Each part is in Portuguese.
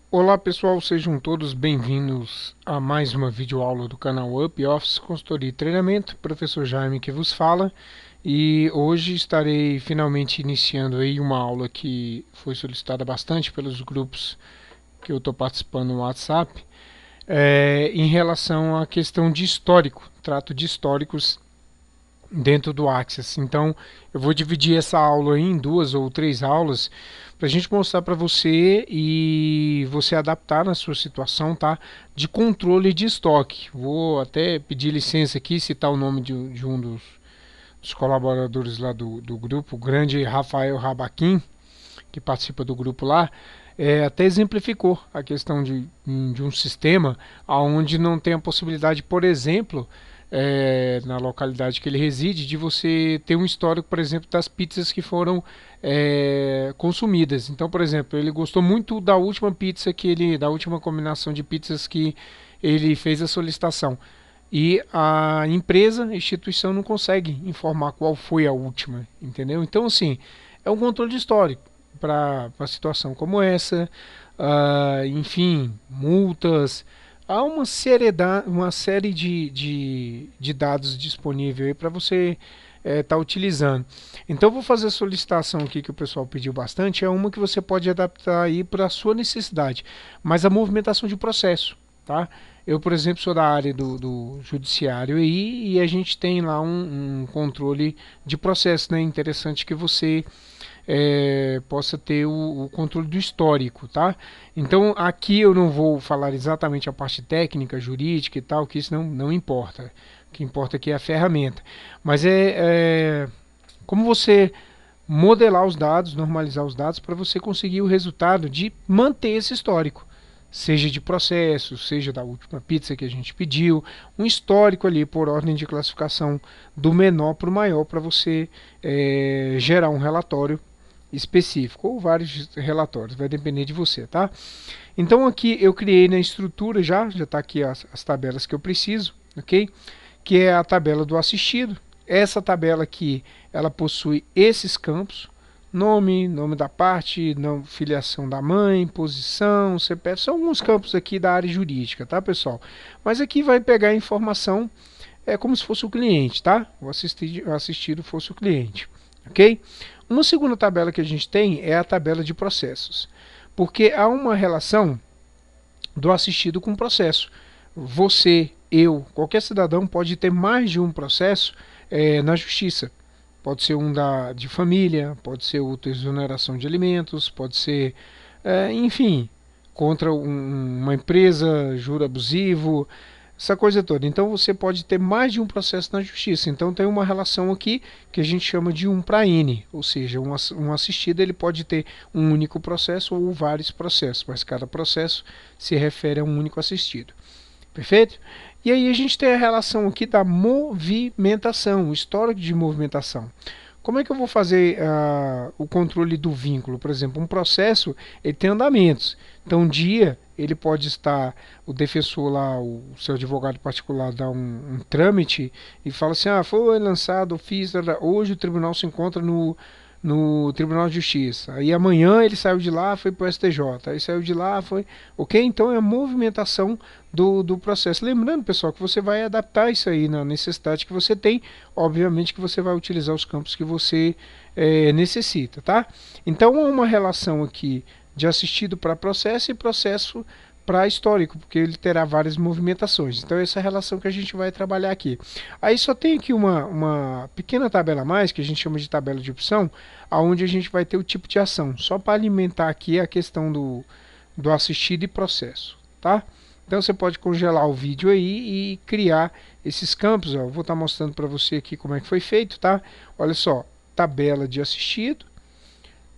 Olá pessoal, sejam todos bem-vindos a mais uma videoaula do canal Up Office Consultoria e Treinamento. Professor Jaime que vos fala, e hoje estarei finalmente iniciando aí uma aula que foi solicitada bastante pelos grupos que eu estou participando no WhatsApp, em relação à questão de histórico, trato de históricos dentro do Access. Então eu vou dividir essa aula em duas ou três aulas para a gente mostrar para você e você adaptar na sua situação, tá? De controle de estoque. Vou até pedir licença aqui, citar o nome de um dos colaboradores lá do grupo, o grande Rafael Rabaquim, que participa do grupo lá. Até exemplificou a questão de um sistema onde não tem a possibilidade, por exemplo, na localidade que ele reside, de você ter um histórico, por exemplo, das pizzas que foram consumidas. Então, por exemplo, ele gostou muito da última pizza da última combinação de pizzas que ele fez a solicitação. E a empresa, a instituição não consegue informar qual foi a última, entendeu? Então, assim, é um controle histórico para uma situação como essa, enfim, multas. Há uma série de dados disponíveis para você estar utilizando. Então, vou fazer a solicitação aqui que o pessoal pediu bastante. É uma que você pode adaptar aí para a sua necessidade, mas a movimentação de processo, tá? Eu, por exemplo, sou da área do judiciário aí, e a gente tem lá um controle de processo, né? Interessante que você possa ter o controle do histórico, tá? Então aqui eu não vou falar exatamente a parte técnica, jurídica e tal, que isso não importa. O que importa aqui é a ferramenta. Mas como você modelar os dados, normalizar os dados para você conseguir o resultado de manter esse histórico. Seja de processo, seja da última pizza que a gente pediu, um histórico ali por ordem de classificação do menor para o maior para você gerar um relatório específico ou vários relatórios, vai depender de você, tá? Então aqui eu criei na estrutura já está aqui as tabelas que eu preciso, ok? Que é a tabela do assistido. Essa tabela aqui, ela possui esses campos: nome, nome da parte, filiação da mãe, posição, CPF, são alguns campos aqui da área jurídica, tá, pessoal? Mas aqui vai pegar a informação como se fosse o cliente, tá? O assistido fosse o cliente, ok? Uma segunda tabela que a gente tem é a tabela de processos, porque há uma relação do assistido com o processo. Você, eu, qualquer cidadão pode ter mais de um processo na justiça. Pode ser um de família, pode ser outro exoneração de alimentos, pode ser, enfim, contra uma empresa, juro abusivo, essa coisa toda. Então você pode ter mais de um processo na justiça. Então tem uma relação aqui que a gente chama de 1 para N, ou seja, um assistido ele pode ter um único processo ou vários processos, mas cada processo se refere a um único assistido. Perfeito? E aí a gente tem a relação aqui da movimentação, o histórico de movimentação. Como é que eu vou fazer o controle do vínculo? Por exemplo, um processo ele tem andamentos. Então, um dia ele pode estar, o defensor lá, o seu advogado particular, dá um trâmite e fala assim: foi lançado, hoje o tribunal se encontra no Tribunal de Justiça. Aí amanhã ele saiu de lá, foi para o STJ. Aí saiu de lá, foi. Ok? Então é a movimentação do processo. Lembrando, pessoal, que você vai adaptar isso aí na necessidade que você tem. Obviamente que você vai utilizar os campos que você necessita, tá? Então há uma relação aqui de assistido para processo e processo para histórico, porque ele terá várias movimentações. Então essa é a relação que a gente vai trabalhar aqui. Aí só tem aqui uma pequena tabela a mais, que a gente chama de tabela de opção, aonde a gente vai ter o tipo de ação, só para alimentar aqui a questão do assistido e processo, tá? Então você pode congelar o vídeo aí e criar esses campos. Ó. Eu vou estar mostrando para você aqui como é que foi feito, tá? Olha só, tabela de assistido.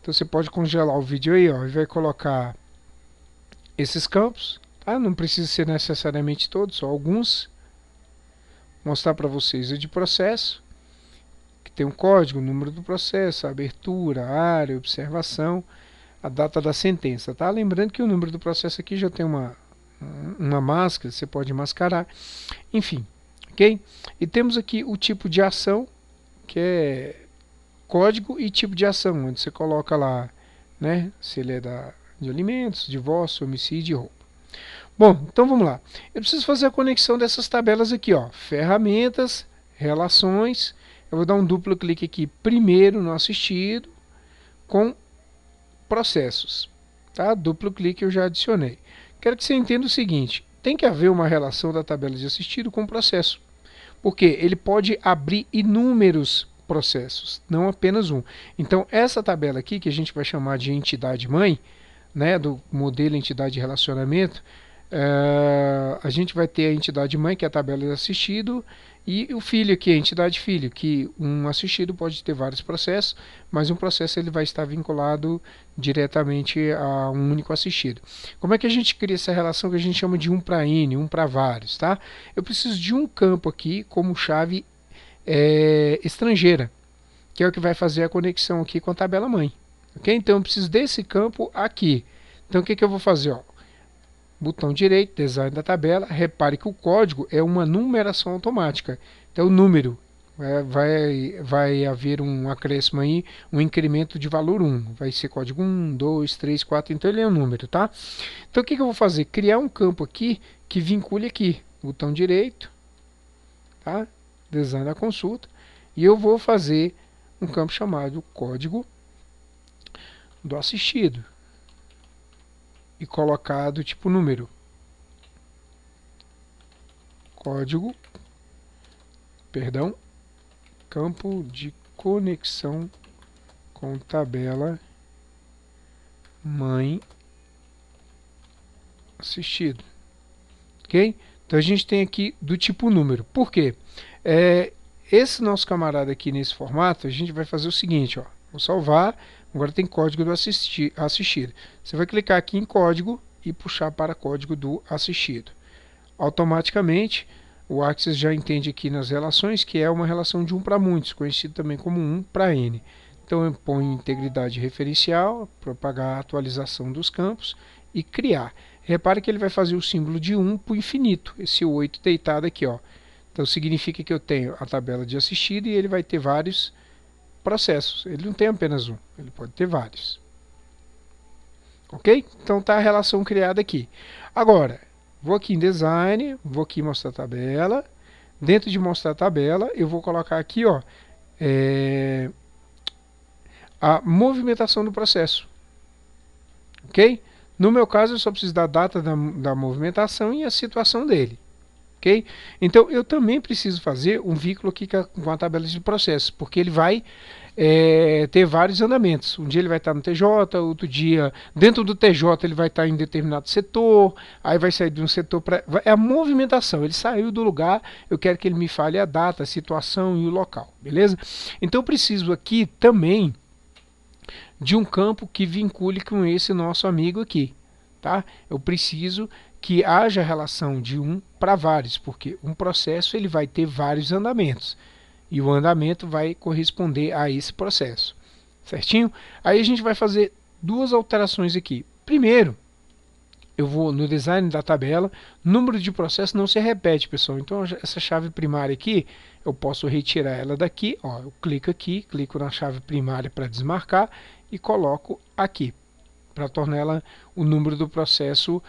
Então você pode congelar o vídeo aí, ó, e vai colocar esses campos, tá? Não precisa ser necessariamente todos, só alguns. Mostrar para vocês o de processo, que tem um código, o número do processo, a abertura, a área, a observação, a data da sentença, tá? Lembrando que o número do processo aqui já tem uma máscara, você pode mascarar, enfim, ok? E temos aqui o tipo de ação, que é código e tipo de ação, onde você coloca lá, né, se ele é de alimentos, divórcio, homicídio e roubo. Bom, então vamos lá. Eu preciso fazer a conexão dessas tabelas aqui, ó. Ferramentas, relações. Eu vou dar um duplo clique aqui primeiro no assistido com processos. Tá? Duplo clique eu já adicionei. Quero que você entenda o seguinte. Tem que haver uma relação da tabela de assistido com o processo. Porque ele pode abrir inúmeros processos, não apenas um. Então, essa tabela aqui, que a gente vai chamar de entidade mãe, né, do modelo entidade de relacionamento, a gente vai ter a entidade mãe, que é a tabela de assistido, e o filho aqui, a entidade filho, que um assistido pode ter vários processos, mas um processo ele vai estar vinculado diretamente a um único assistido. Como é que a gente cria essa relação que a gente chama de um para N, um para vários? Tá? Eu preciso de um campo aqui como chave estrangeira, que é o que vai fazer a conexão aqui com a tabela mãe. Okay? Então eu preciso desse campo aqui. Então o que eu vou fazer? Ó? Botão direito, design da tabela. Repare que o código é uma numeração automática. Então o número vai haver um acréscimo aí, um incremento de valor 1. Vai ser código 1, 2, 3, 4, então ele é um número, tá? Então o que eu vou fazer? Criar um campo aqui que vincule aqui. Botão direito, tá? Design da consulta. E eu vou fazer um campo chamado código do assistido. E colocado tipo número. Código, perdão, campo de conexão com tabela mãe assistido. Ok? Então a gente tem aqui do tipo número. Por quê? Esse nosso camarada aqui nesse formato, a gente vai fazer o seguinte, ó. Vou salvar. Agora tem código do assistido. Você vai clicar aqui em código e puxar para código do assistido. Automaticamente, o Axis já entende aqui nas relações que é uma relação de 1 para muitos, conhecido também como 1 para N. Então eu ponho integridade referencial, propagar a atualização dos campos e criar. Repare que ele vai fazer o símbolo de 1 para o infinito, esse 8 deitado aqui, ó. Então significa que eu tenho a tabela de assistido e ele vai ter vários processos. Ele não tem apenas um, ele pode ter vários. Ok? Então está a relação criada aqui. Agora, vou aqui em design, vou aqui mostrar a tabela. Dentro de mostrar a tabela, eu vou colocar aqui, ó, a movimentação do processo. Ok? No meu caso, eu só preciso da data da movimentação e a situação dele. Okay? Então eu também preciso fazer um vínculo aqui com a tabela de processos, porque ele vai ter vários andamentos. Um dia ele vai estar no TJ, outro dia dentro do TJ ele vai estar em determinado setor, aí vai sair de um setor para... É a movimentação, ele saiu do lugar, eu quero que ele me fale a data, a situação e o local, beleza? Então eu preciso aqui também de um campo que vincule com esse nosso amigo aqui. Tá? Eu preciso que haja relação de 1 para vários, porque um processo ele vai ter vários andamentos e o andamento vai corresponder a esse processo, certinho? Aí a gente vai fazer duas alterações aqui. Primeiro, eu vou no design da tabela, número de processos não se repete, pessoal, então essa chave primária aqui, eu posso retirar ela daqui, ó, eu clico aqui, clico na chave primária para desmarcar e coloco aqui, para tornar ela o número do processo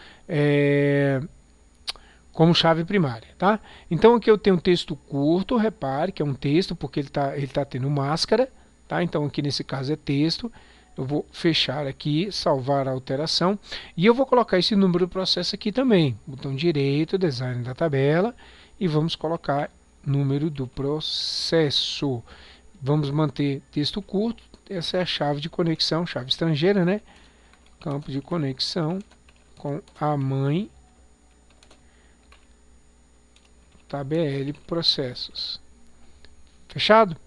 como chave primária, tá? Então aqui eu tenho um texto curto, repare que é um texto porque ele tá tendo máscara, tá? Então aqui nesse caso é texto. Eu vou fechar aqui, salvar a alteração e eu vou colocar esse número do processo aqui também. Botão direito, design da tabela e vamos colocar número do processo. Vamos manter texto curto. Essa é a chave de conexão, chave estrangeira, né? Campo de conexão com a mãe tabl processos. Fechado?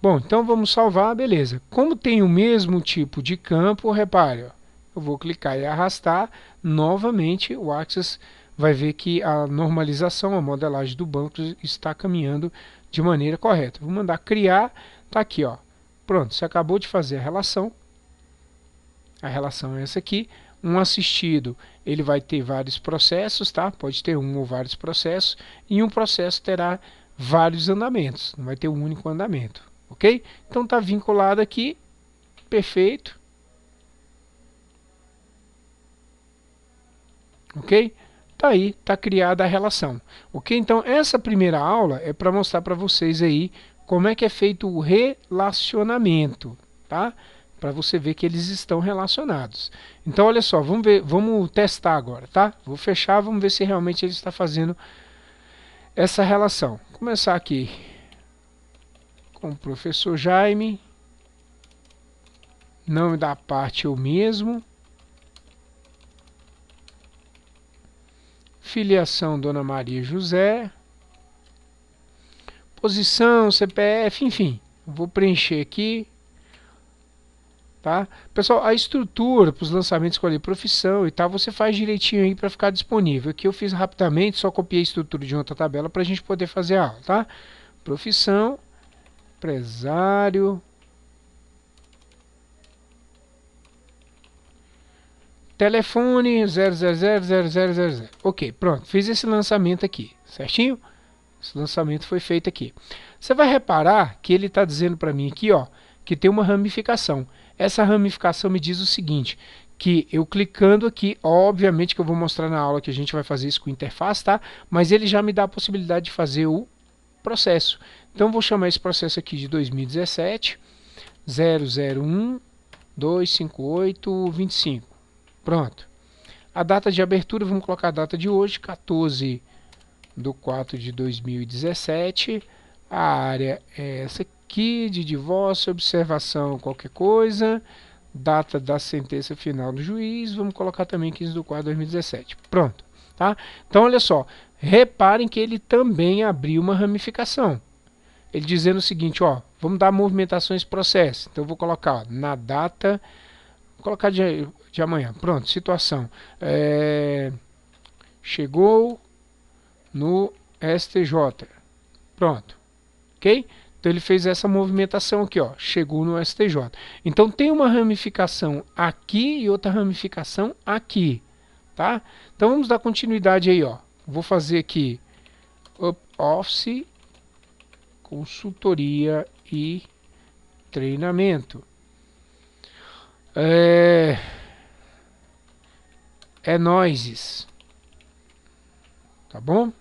Bom, então vamos salvar, beleza. Como tem o mesmo tipo de campo, repare, ó, eu vou clicar e arrastar, novamente o Axis vai ver que a normalização, a modelagem do banco está caminhando de maneira correta. Vou mandar criar, tá aqui, ó. Pronto, você acabou de fazer a relação é essa aqui. Um assistido, ele vai ter vários processos, tá? Pode ter um ou vários processos, e um processo terá vários andamentos, não vai ter um único andamento, ok? Então está vinculado aqui, perfeito. Ok? Tá aí, tá criada a relação. Ok? Então, essa primeira aula é para mostrar para vocês aí como é que é feito o relacionamento, tá? Para você ver que eles estão relacionados. Então, olha só, vamos ver, vamos testar agora, tá? Vou fechar, vamos ver se realmente ele está fazendo essa relação. Vou começar aqui com o professor Jaime. Nome da parte eu mesmo. Filiação Dona Maria José. Posição, CPF, enfim. Vou preencher aqui. Tá? Pessoal, a estrutura para os lançamentos, escolher profissão e tal, você faz direitinho aí para ficar disponível. Aqui eu fiz rapidamente, só copiei a estrutura de outra tabela para a gente poder fazer a aula, tá? Profissão, empresário, telefone 0000000. Ok, pronto, fiz esse lançamento aqui, certinho? Esse lançamento foi feito aqui. Você vai reparar que ele está dizendo para mim aqui, ó, que tem uma ramificação. Essa ramificação me diz o seguinte, que eu clicando aqui, obviamente que eu vou mostrar na aula que a gente vai fazer isso com interface, tá? Mas ele já me dá a possibilidade de fazer o processo. Então vou chamar esse processo aqui de 2017 001 258 25. Pronto. A data de abertura, vamos colocar a data de hoje, 14/4/2017. A área é essa aqui, de divórcio, observação, qualquer coisa. Data da sentença final do juiz, vamos colocar também 15/4/2017. Pronto, tá? Então, olha só, reparem que ele também abriu uma ramificação. Ele dizendo o seguinte, ó, vamos dar movimentação a esse processo. Então, eu vou colocar ó, na data, vou colocar de amanhã. Pronto, situação. Chegou no STJ. Pronto, ok? Então ele fez essa movimentação aqui, ó, chegou no STJ. Então tem uma ramificação aqui e outra ramificação aqui, tá? Então vamos dar continuidade aí, ó. Vou fazer aqui Office, consultoria e treinamento. É Noises, tá bom?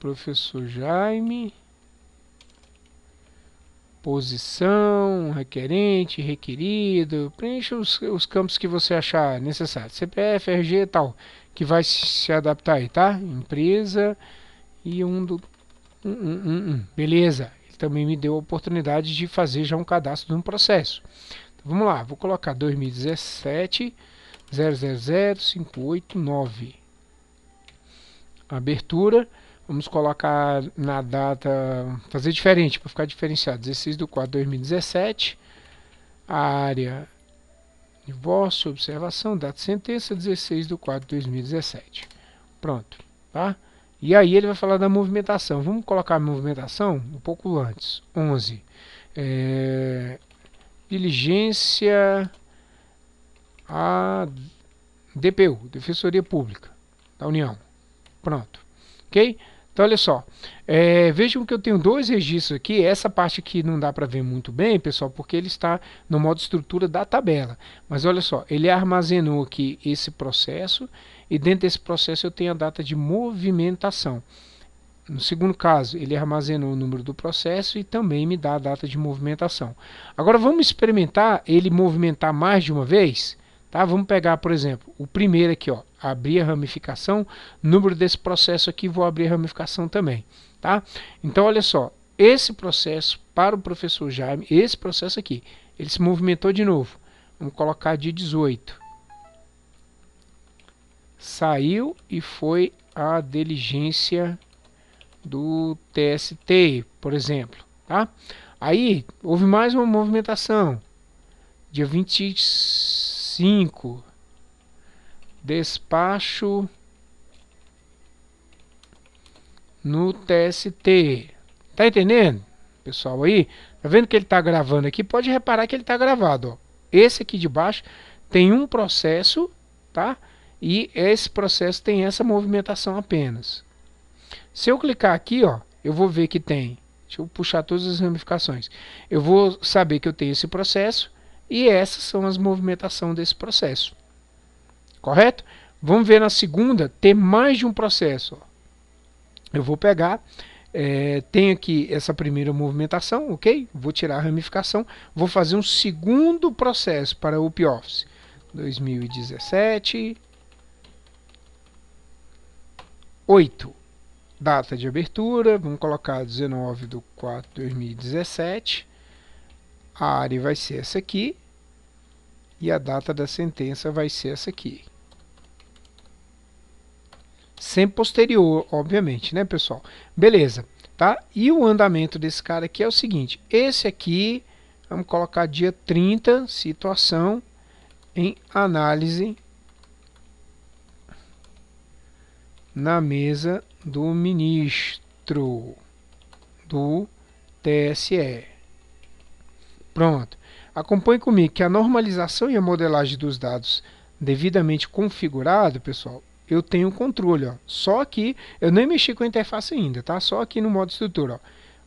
Professor Jaime, posição, requerente, requerido, preencha os campos que você achar necessário, CPF, RG e tal, que vai se adaptar aí, tá? Empresa e beleza, ele também me deu a oportunidade de fazer já um cadastro de um processo. Então, vamos lá, vou colocar 2017 000589. Abertura. Vamos colocar na data, fazer diferente, para ficar diferenciado, 16/4/2017, a área, divórcio, observação, data de sentença, 16/4/2017. Pronto, tá? E aí ele vai falar da movimentação. Vamos colocar a movimentação um pouco antes, 11. Diligência a DPU, Defensoria Pública da União. Pronto, ok? Então, olha só, vejam que eu tenho dois registros aqui. Essa parte aqui não dá para ver muito bem, pessoal, porque ele está no modo estrutura da tabela. Mas olha só, ele armazenou aqui esse processo e dentro desse processo eu tenho a data de movimentação. No segundo caso, ele armazenou o número do processo e também me dá a data de movimentação. Agora vamos experimentar ele movimentar mais de uma vez? Tá? Vamos pegar, por exemplo, o primeiro aqui, ó, abrir a ramificação, número desse processo aqui, vou abrir a ramificação também. Tá? Então, olha só, esse processo para o professor Jaime, esse processo aqui, ele se movimentou de novo. Vamos colocar dia 18. Saiu e foi a diligência do TST, por exemplo. Tá? Aí, houve mais uma movimentação. Dia 25, despacho no TST. Tá entendendo, pessoal aí? Tá vendo que ele tá gravando aqui? Pode reparar que ele tá gravado, ó. Esse aqui de baixo tem um processo, tá? E esse processo tem essa movimentação apenas. Se eu clicar aqui, ó, eu vou ver que tem. Deixa eu puxar todas as ramificações. Eu vou saber que eu tenho esse processo. E essas são as movimentações desse processo. correto? Vamos ver na segunda, ter mais de um processo. Ó. Eu vou pegar, tenho aqui essa primeira movimentação, ok? Vou tirar a ramificação, vou fazer um segundo processo para o OpOffice. 2017, 8. Data de abertura, vamos colocar 19/4/2017. A área vai ser essa aqui. E a data da sentença vai ser essa aqui. Sempre posterior, obviamente, né, pessoal? Beleza, tá? E o andamento desse cara aqui é o seguinte. Esse aqui, vamos colocar dia 30, situação em análise na mesa do ministro do TSE. Pronto. Acompanhe comigo que a normalização e a modelagem dos dados devidamente configurado, pessoal, eu tenho controle. Ó. Só aqui, eu nem mexi com a interface ainda, tá? Só aqui no modo estrutura. Ó.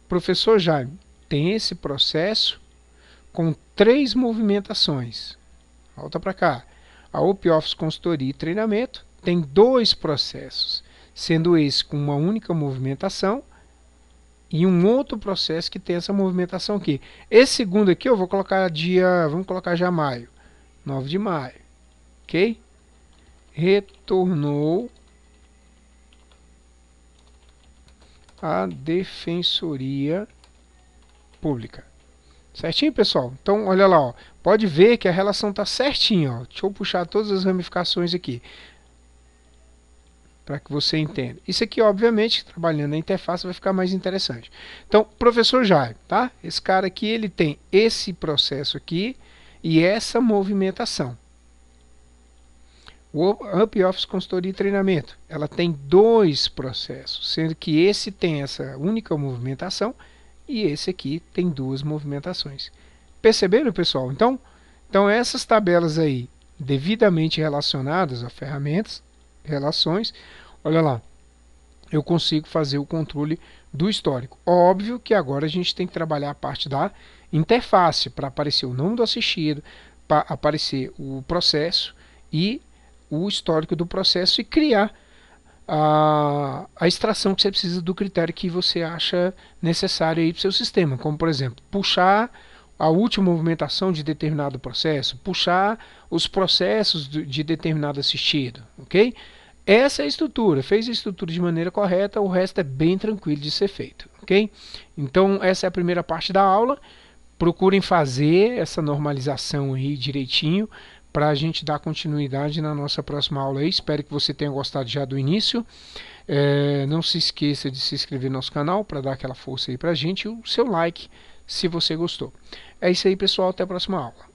Professor Jaime, tem esse processo com 3 movimentações. Volta para cá. A OpOffice Consultoria e Treinamento tem 2 processos, sendo esse com uma única movimentação e um outro processo que tem essa movimentação aqui. Esse segundo aqui eu vou colocar vamos colocar já maio, 9 de maio, ok? Retornou a Defensoria Pública. Certinho, pessoal? Então, olha lá, ó. Pode ver que a relação está certinha. Ó. Deixa eu puxar todas as ramificações aqui, para que você entenda. Isso aqui, obviamente, trabalhando na interface vai ficar mais interessante. Então, professor Jaime, tá? Esse cara aqui, ele tem esse processo aqui e essa movimentação. O OpOffice Consultoria e Treinamento, ela tem 2 processos, sendo que esse tem essa única movimentação e esse aqui tem 2 movimentações. Perceberam, pessoal? Então essas tabelas aí, devidamente relacionadas a ferramentas, relações, olha lá, eu consigo fazer o controle do histórico. Óbvio que agora a gente tem que trabalhar a parte da interface, para aparecer o nome do assistido, para aparecer o processo e o histórico do processo e criar a extração que você precisa do critério que você acha necessário aí para o seu sistema, como por exemplo, puxar a última movimentação de determinado processo, puxar os processos de determinado assistido, ok? Essa é a estrutura, fez a estrutura de maneira correta, o resto é bem tranquilo de ser feito, ok? Então essa é a primeira parte da aula, procurem fazer essa normalização aí direitinho, para a gente dar continuidade na nossa próxima aula aí. Espero que você tenha gostado já do início. Não se esqueça de se inscrever no nosso canal para dar aquela força aí para a gente e o seu like se você gostou. É isso aí, pessoal. Até a próxima aula.